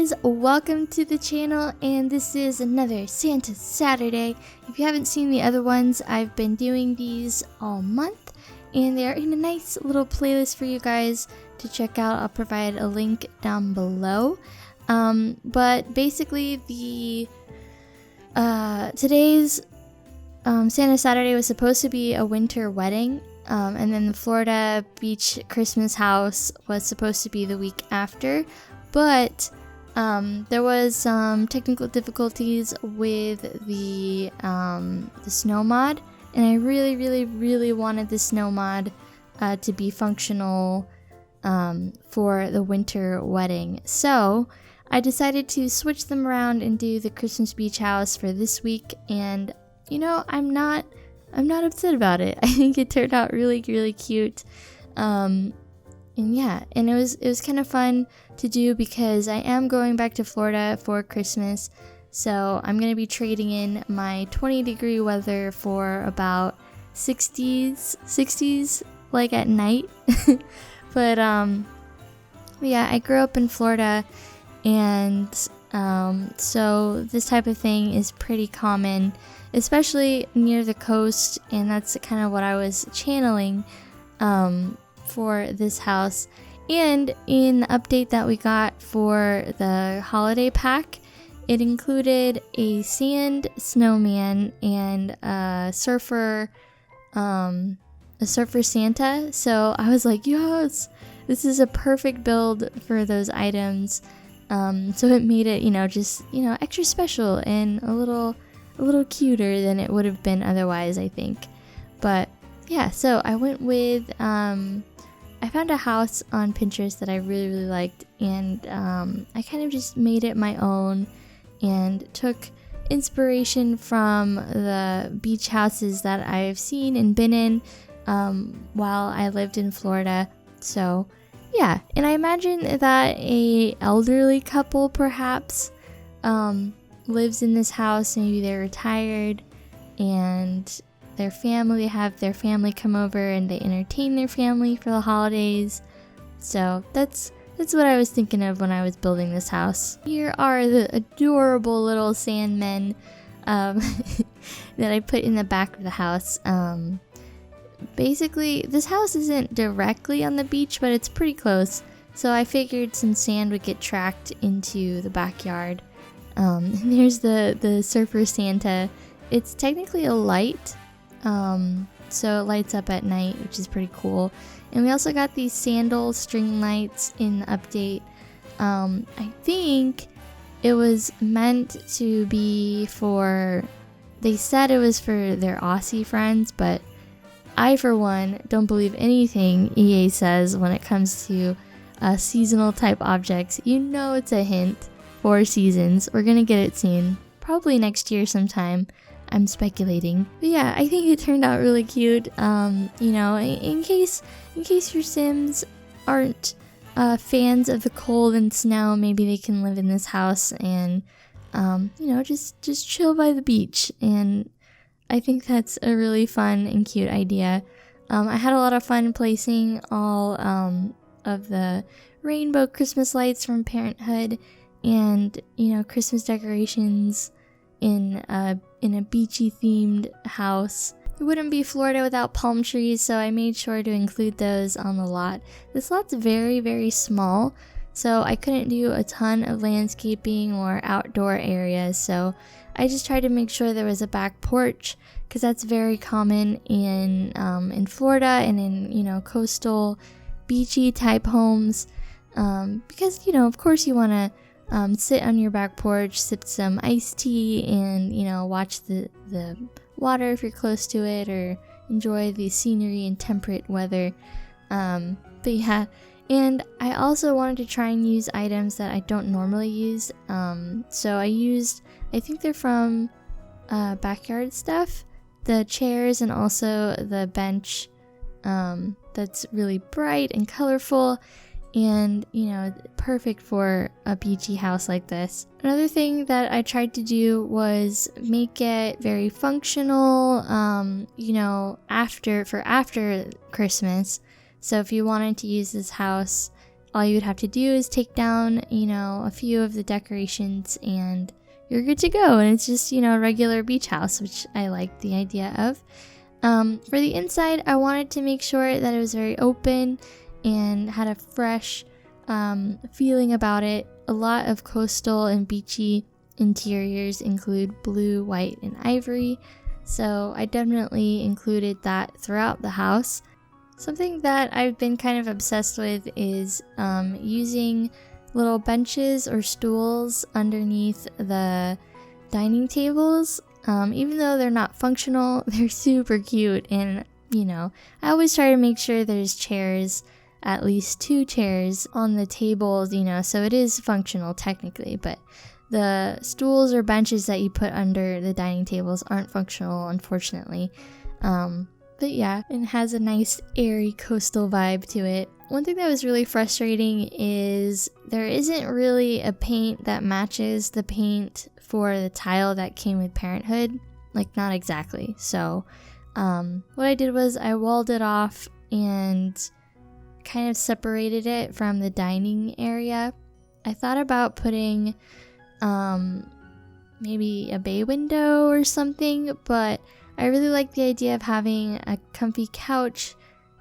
guys, welcome to the channel, and this is another Santa Saturday. If you haven't seen the other ones, I've been doing these all month, and they're in a nice little playlist for you guys to check out. I'll provide a link down below. But basically, today's Santa Saturday was supposed to be a winter wedding, and then the Florida beach Christmas house was supposed to be the week after. But there was some technical difficulties with the snow mod, and I really wanted the snow mod to be functional for the winter wedding. So I decided to switch them around and do the Christmas beach house for this week, and you know, I'm not upset about it. I think it turned out really cute. And yeah, and it was kind of fun to do because I am going back to Florida for Christmas. So I'm going to be trading in my 20-degree weather for about 60s like at night. But yeah, I grew up in Florida, and so this type of thing is pretty common, especially near the coast, and that's kind of what I was channeling for this house. And in the update that we got for the holiday pack, it included a sand snowman and a surfer Santa. So I was like, yes, this is a perfect build for those items. So it made it, just extra special and a little cuter than it would have been otherwise, I think. But yeah, so I went with I found a house on Pinterest that I really liked, and I kind of just made it my own and took inspiration from the beach houses that I've seen and been in while I lived in Florida. So yeah, and I imagine that a elderly couple perhaps lives in this house. Maybe they're retired and their family come over and they entertain their family for the holidays. So that's what I was thinking of when I was building this house. Here are the adorable little sandmen that I put in the back of the house. Basically, this house isn't directly on the beach, but it's pretty close. So I figured some sand would get tracked into the backyard. And there's the surfer Santa. It's technically a light. So it lights up at night, which is pretty cool. And we also got these sandal string lights in the update. I think it was meant to be they said it was for their Aussie friends, but I, for one, don't believe anything EA says when it comes to seasonal type objects. It's a hint. 4 seasons. We're gonna get it soon. Probably next year sometime. I'm speculating. But yeah, I think it turned out really cute. In case your Sims aren't fans of the cold and snow, maybe they can live in this house and just chill by the beach. And I think that's a really fun and cute idea. I had a lot of fun placing all of the rainbow Christmas lights from Parenthood and Christmas decorations in a beachy themed house. It wouldn't be Florida without palm trees, so I made sure to include those on the lot. This lot's very small, so I couldn't do a ton of landscaping or outdoor areas, so I just tried to make sure there was a back porch, because that's very common in Florida and in coastal beachy type homes, because of course you want to sit on your back porch, sip some iced tea, and watch the water if you're close to it, or enjoy the scenery in temperate weather. But yeah, and I also wanted to try and use items that I don't normally use. So I think they're from Backyard Stuff, the chairs and also the bench that's really bright and colorful, and perfect for a beachy house like this. Another thing that I tried to do was make it very functional, after Christmas. So if you wanted to use this house all you would have to do is take down, a few of the decorations and you're good to go. And it's just, a regular beach house, which I like the idea of. For the inside, I wanted to make sure that it was very open and had a fresh feeling about it. A lot of coastal and beachy interiors include blue, white, and ivory, so I definitely included that throughout the house. Something that I've been kind of obsessed with is using little benches or stools underneath the dining tables. Even though they're not functional, they're super cute, and I always try to make sure there's chairs, at least 2 chairs on the tables, so it is functional technically, but the stools or benches that you put under the dining tables aren't functional, unfortunately. But yeah, it has a nice airy coastal vibe to it. One thing that was really frustrating is there isn't really a paint that matches the paint for the tile that came with Parenthood. Like, not exactly. So what I did was I walled it off and kind of separated it from the dining area. I thought about putting maybe a bay window or something, but I really like the idea of having a comfy couch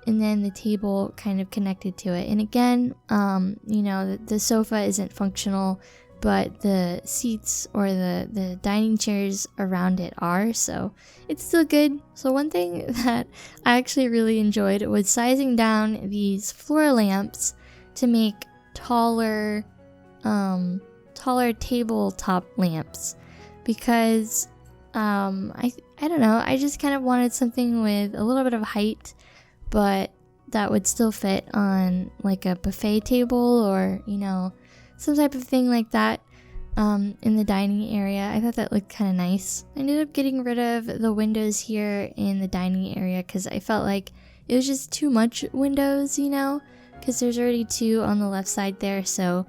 and then the table kind of connected to it. And again, the sofa isn't functional, but the seats or the dining chairs around it are, so it's still good. So one thing that I actually really enjoyed was sizing down these floor lamps to make taller tabletop lamps, because I don't know, I just kind of wanted something with a little bit of height, but that would still fit on like a buffet table or some type of thing like that in the dining area. I thought that looked kind of nice. I ended up getting rid of the windows here in the dining area because I felt like it was just too much windows, because there's already 2 on the left side there. So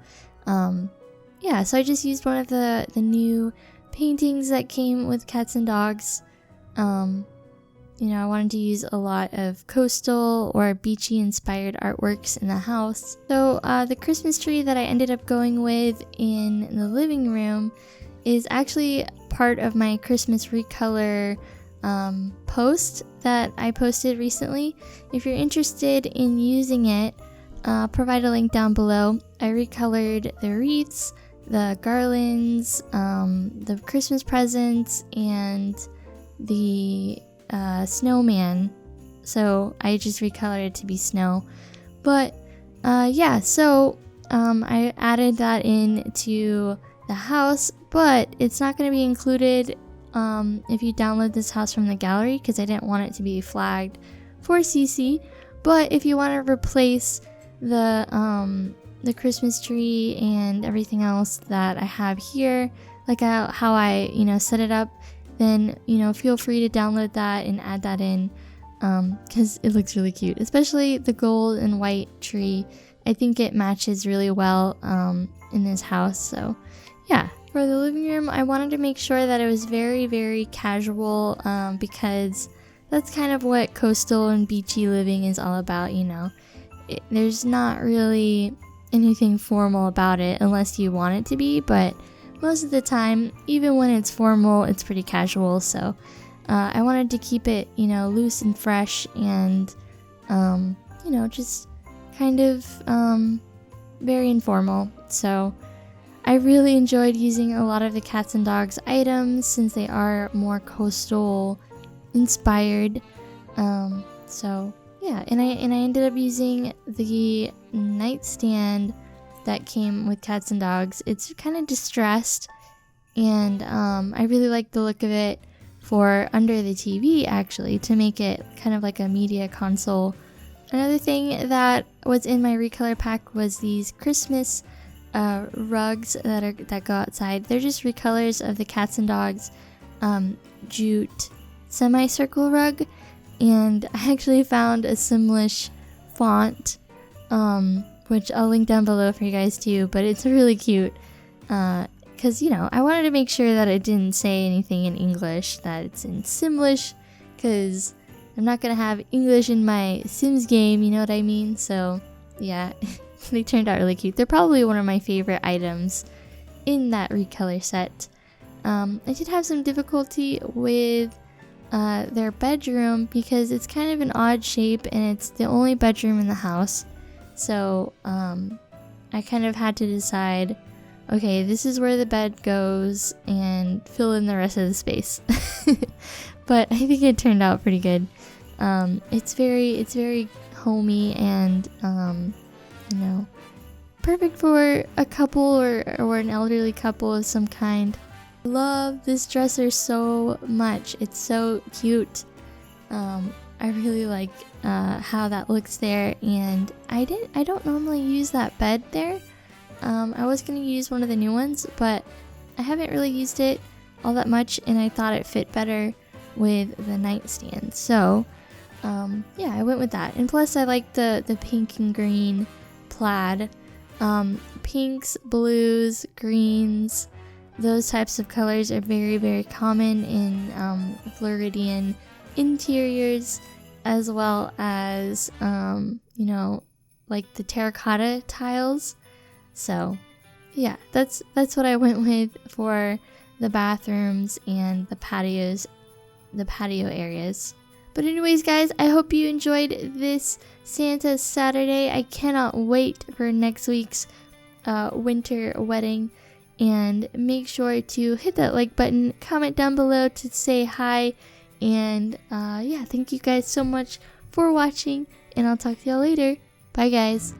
yeah, so I just used one of the new paintings that came with cats and dogs. I wanted to use a lot of coastal or beachy inspired artworks in the house. So the Christmas tree that I ended up going with in the living room is actually part of my Christmas recolor post that I posted recently. If you're interested in using it, I'll provide a link down below. I recolored the wreaths, the garlands, the Christmas presents, and the snowman. So I just recolored it to be snow. But yeah, so I added that into the house, but it's not going to be included if you download this house from the gallery, because I didn't want it to be flagged for CC. But if you want to replace the Christmas tree and everything else that I have here, like how I set it up, then feel free to download that and add that in, because it looks really cute, especially the gold and white tree. I think it matches really well in this house. So yeah, for the living room, I wanted to make sure that it was very, very casual, because that's kind of what coastal and beachy living is all about. There's not really anything formal about it unless you want it to be, but most of the time, even when it's formal, it's pretty casual. So I wanted to keep it, loose and fresh and, just kind of very informal. So I really enjoyed using a lot of the cats and dogs items since they are more coastal inspired. So yeah, and I ended up using the nightstand that came with cats and dogs. It's kind of distressed, and I really like the look of it for under the TV, actually, to make it kind of like a media console. Another thing that was in my recolor pack was these Christmas rugs that go outside. They're just recolors of the cats and dogs jute semicircle rug, and I actually found a Simlish font, which I'll link down below for you guys too, but it's really cute, because I wanted to make sure that it didn't say anything in English, that it's in Simlish, because I'm not gonna have English in my Sims game, you know what I mean? So yeah, they turned out really cute. They're probably one of my favorite items in that recolor set. I did have some difficulty with their bedroom because it's kind of an odd shape and it's the only bedroom in the house. So I kind of had to decide, okay, this is where the bed goes and fill in the rest of the space. But I think it turned out pretty good. It's very homey and you know, perfect for a couple or an elderly couple of some kind. I love this dresser so much. It's so cute. I really like how that looks there, and I don't normally use that bed there. I was gonna use one of the new ones, but I haven't really used it all that much, and I thought it fit better with the nightstand. So yeah, I went with that. And plus I like the pink and green plaid. Pinks, blues, greens, those types of colors are very common in Floridian interiors, as well as you know, like the terracotta tiles. So yeah, that's what I went with for the bathrooms and the patio areas. But anyways, guys, I hope you enjoyed this Santa Saturday. I cannot wait for next week's winter wedding. And make sure to hit that like button, comment down below to say hi. And yeah, thank you guys so much for watching. And I'll talk to y'all later. Bye, guys.